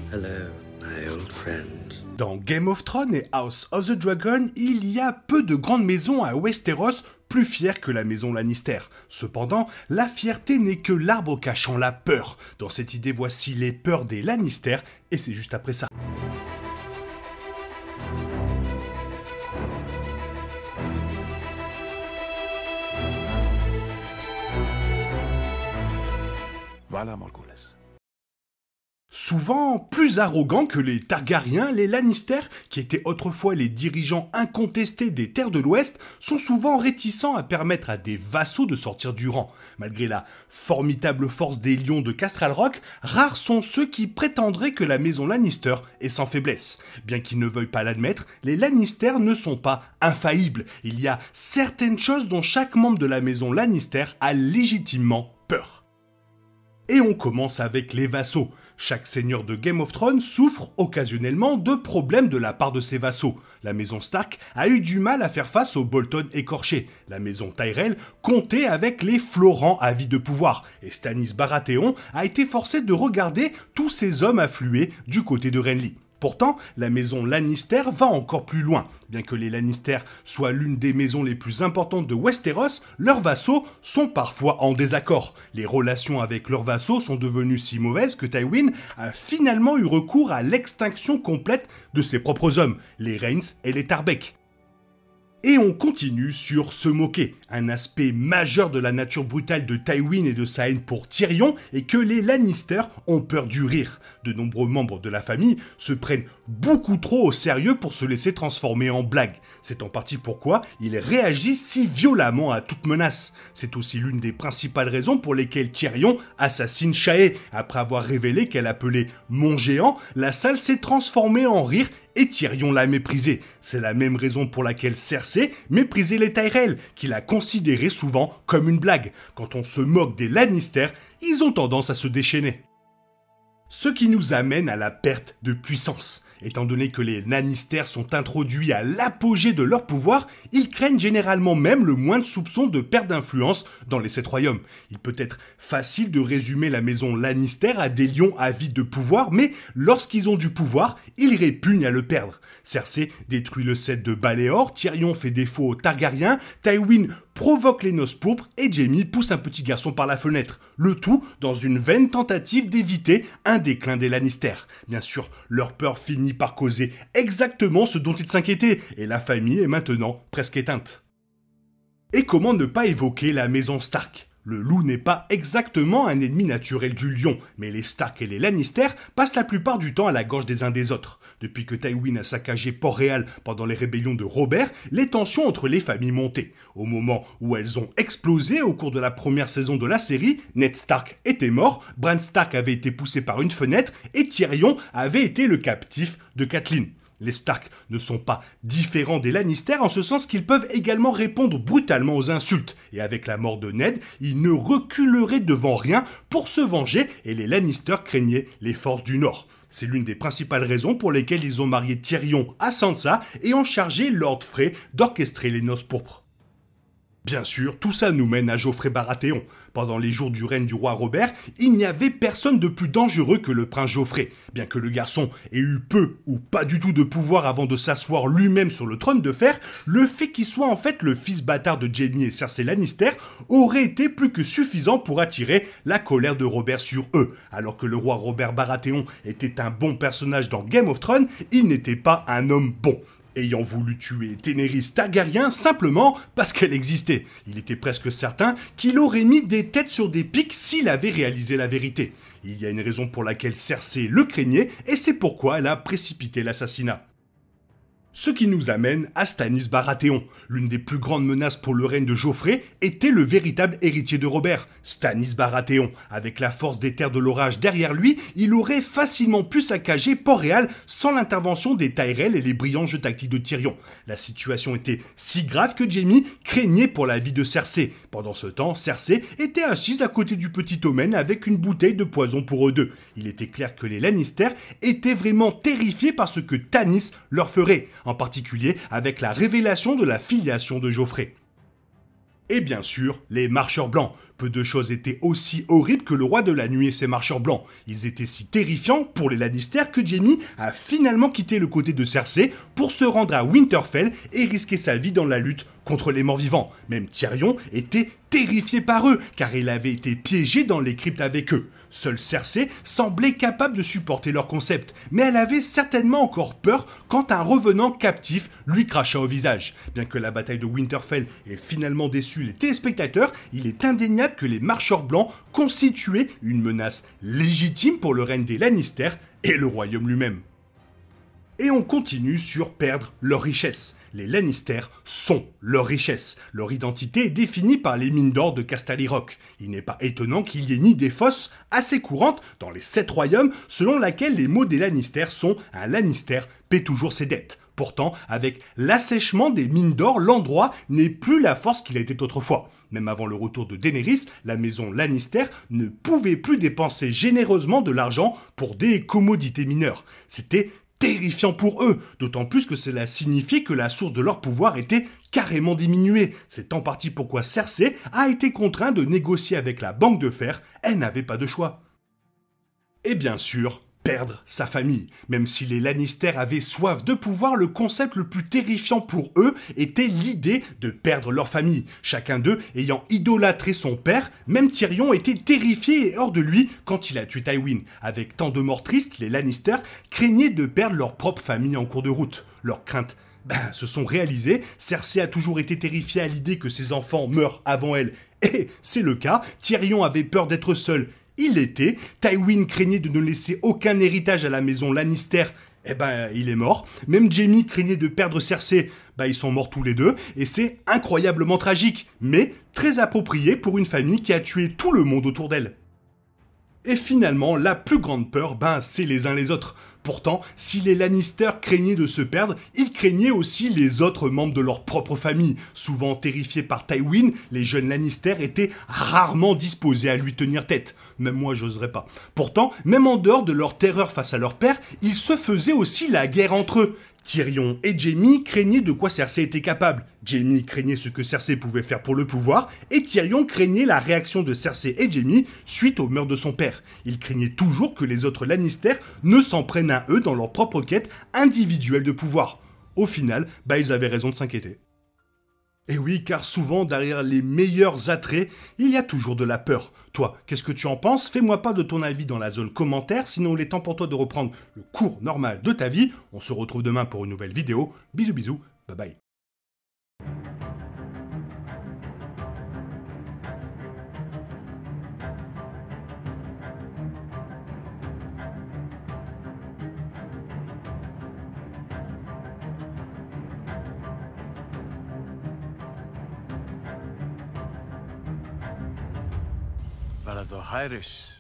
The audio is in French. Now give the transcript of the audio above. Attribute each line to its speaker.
Speaker 1: Hello, my old friend.
Speaker 2: Dans Game of Thrones et House of the Dragon, il y a peu de grandes maisons à Westeros plus fières que la maison Lannister. Cependant, la fierté n'est que l'arbre cachant la peur. Dans cette idée, voici les peurs des Lannister, et c'est juste après ça.
Speaker 3: Voilà, Morghulis.
Speaker 2: Souvent plus arrogants que les Targaryens, les Lannister, qui étaient autrefois les dirigeants incontestés des terres de l'Ouest, sont souvent réticents à permettre à des vassaux de sortir du rang. Malgré la formidable force des lions de Castral Rock, rares sont ceux qui prétendraient que la maison Lannister est sans faiblesse. Bien qu'ils ne veuillent pas l'admettre, les Lannister ne sont pas infaillibles. Il y a certaines choses dont chaque membre de la maison Lannister a légitimement peur. Et on commence avec les vassaux. Chaque seigneur de Game of Thrones souffre occasionnellement de problèmes de la part de ses vassaux. La maison Stark a eu du mal à faire face aux Bolton écorchés. La maison Tyrell comptait avec les Florents avides de pouvoir. Et Stannis Baratheon a été forcé de regarder tous ces hommes affluer du côté de Renly. Pourtant, la maison Lannister va encore plus loin. Bien que les Lannister soient l'une des maisons les plus importantes de Westeros, leurs vassaux sont parfois en désaccord. Les relations avec leurs vassaux sont devenues si mauvaises que Tywin a finalement eu recours à l'extinction complète de ses propres hommes, les Rhaens et les Tarbeck. Et on continue sur se moquer. Un aspect majeur de la nature brutale de Tywin et de sa haine pour Tyrion est que les Lannister ont peur du rire. De nombreux membres de la famille se prennent beaucoup trop au sérieux pour se laisser transformer en blague. C'est en partie pourquoi ils réagissent si violemment à toute menace. C'est aussi l'une des principales raisons pour lesquelles Tyrion assassine Shae. Après avoir révélé qu'elle appelait Mon Géant, la salle s'est transformée en rire et Tyrion l'a méprisé. C'est la même raison pour laquelle Cersei méprisait les Tyrell, qu'il a considéré souvent comme une blague. Quand on se moque des Lannister, ils ont tendance à se déchaîner. Ce qui nous amène à la perte de puissance. Étant donné que les Lannister sont introduits à l'apogée de leur pouvoir, ils craignent généralement même le moindre soupçon de perte d'influence dans les 7 royaumes. Il peut être facile de résumer la maison Lannister à des lions avides de pouvoir, mais lorsqu'ils ont du pouvoir, ils répugnent à le perdre. Cersei détruit le cep de Baléor, Tyrion fait défaut aux Targaryens, Tywin provoque les noces pourpres et Jaime pousse un petit garçon par la fenêtre. Le tout dans une vaine tentative d'éviter un déclin des Lannister. Bien sûr, leur peur finit par causer exactement ce dont ils s'inquiétaient, et la famille est maintenant presque éteinte. Et comment ne pas évoquer la maison Stark ? Le loup n'est pas exactement un ennemi naturel du lion, mais les Stark et les Lannister passent la plupart du temps à la gorge des uns des autres. Depuis que Tywin a saccagé Port-Réal pendant les rébellions de Robert, les tensions entre les familles montaient. Au moment où elles ont explosé au cours de la première saison de la série, Ned Stark était mort, Bran Stark avait été poussé par une fenêtre et Tyrion avait été le captif de Catelyn. Les Stark ne sont pas différents des Lannister en ce sens qu'ils peuvent également répondre brutalement aux insultes. Et avec la mort de Ned, ils ne reculeraient devant rien pour se venger et les Lannister craignaient les forces du Nord. C'est l'une des principales raisons pour lesquelles ils ont marié Tyrion à Sansa et ont chargé Lord Frey d'orchestrer les noces pourpres. Bien sûr, tout ça nous mène à Joffrey Baratheon. Pendant les jours du règne du roi Robert, il n'y avait personne de plus dangereux que le prince Joffrey. Bien que le garçon ait eu peu ou pas du tout de pouvoir avant de s'asseoir lui-même sur le trône de fer, le fait qu'il soit en fait le fils bâtard de Jaime et Cersei Lannister aurait été plus que suffisant pour attirer la colère de Robert sur eux. Alors que le roi Robert Baratheon était un bon personnage dans Game of Thrones, il n'était pas un homme bon. Ayant voulu tuer Daenerys Targaryen simplement parce qu'elle existait. Il était presque certain qu'il aurait mis des têtes sur des pics s'il avait réalisé la vérité. Il y a une raison pour laquelle Cersei le craignait et c'est pourquoi elle a précipité l'assassinat. Ce qui nous amène à Stannis Baratheon. L'une des plus grandes menaces pour le règne de Joffrey était le véritable héritier de Robert, Stannis Baratheon. Avec la force des terres de l'orage derrière lui, il aurait facilement pu saccager Port-Réal sans l'intervention des Tyrell et les brillants jeux tactiques de Tyrion. La situation était si grave que Jaime craignait pour la vie de Cersei. Pendant ce temps, Cersei était assise à côté du petit Tommen avec une bouteille de poison pour eux deux. Il était clair que les Lannister étaient vraiment terrifiés par ce que Stannis leur ferait, en particulier avec la révélation de la filiation de Joffrey. Et bien sûr, les marcheurs blancs. Peu de choses étaient aussi horribles que le roi de la nuit et ses marcheurs blancs. Ils étaient si terrifiants pour les Lannister que Jaime a finalement quitté le côté de Cersei pour se rendre à Winterfell et risquer sa vie dans la lutte contre les morts-vivants. Même Tyrion était terrifié par eux, car il avait été piégé dans les cryptes avec eux. Seule Cersei semblait capable de supporter leur concept, mais elle avait certainement encore peur quand un revenant captif lui cracha au visage. Bien que la bataille de Winterfell ait finalement déçu les téléspectateurs, il est indéniable que les marcheurs blancs constituaient une menace légitime pour le règne des Lannister et le royaume lui-même. Et on continue sur perdre leur richesse. Les Lannister sont leur richesse. Leur identité est définie par les mines d'or de Casterly Rock. Il n'est pas étonnant qu'il y ait ni des fosses assez courantes dans les 7 royaumes selon laquelle les mots des Lannister sont « un Lannister paie toujours ses dettes ». Pourtant, avec l'assèchement des mines d'or, l'endroit n'est plus la force qu'il était autrefois. Même avant le retour de Daenerys, la maison Lannister ne pouvait plus dépenser généreusement de l'argent pour des commodités mineures. C'était terrifiant pour eux, d'autant plus que cela signifiait que la source de leur pouvoir était carrément diminuée. C'est en partie pourquoi Cersei a été contrainte de négocier avec la Banque de Fer, elle n'avait pas de choix. Et bien sûr, perdre sa famille. Même si les Lannister avaient soif de pouvoir, le concept le plus terrifiant pour eux était l'idée de perdre leur famille. Chacun d'eux ayant idolâtré son père, même Tyrion était terrifié et hors de lui quand il a tué Tywin. Avec tant de morts tristes, les Lannister craignaient de perdre leur propre famille en cours de route. Leurs craintes se sont réalisées. Cersei a toujours été terrifiée à l'idée que ses enfants meurent avant elle. Et c'est le cas, Tyrion avait peur d'être seul. Il l'était. Tywin craignait de ne laisser aucun héritage à la maison Lannister. Il est mort. Même Jaime craignait de perdre Cersei. Ils sont morts tous les deux. Et c'est incroyablement tragique. Mais très approprié pour une famille qui a tué tout le monde autour d'elle. Et finalement, la plus grande peur, c'est les uns les autres. Pourtant, si les Lannister craignaient de se perdre, ils craignaient aussi les autres membres de leur propre famille. Souvent terrifiés par Tywin, les jeunes Lannister étaient rarement disposés à lui tenir tête. Même moi, j'oserais pas. Pourtant, même en dehors de leur terreur face à leur père, ils se faisaient aussi la guerre entre eux. Tyrion et Jaime craignaient de quoi Cersei était capable. Jaime craignait ce que Cersei pouvait faire pour le pouvoir, et Tyrion craignait la réaction de Cersei et Jaime suite au meurtre de son père. Il craignait toujours que les autres Lannister ne s'en prennent à eux dans leur propre quête individuelle de pouvoir. Au final, ils avaient raison de s'inquiéter. Et oui, car souvent, derrière les meilleurs attraits, il y a toujours de la peur. Toi, qu'est-ce que tu en penses? Fais-moi part de ton avis dans la zone commentaire, sinon il est temps pour toi de reprendre le cours normal de ta vie. On se retrouve demain pour une nouvelle vidéo. Bisous bisous, bye bye.
Speaker 3: Bara þú hæris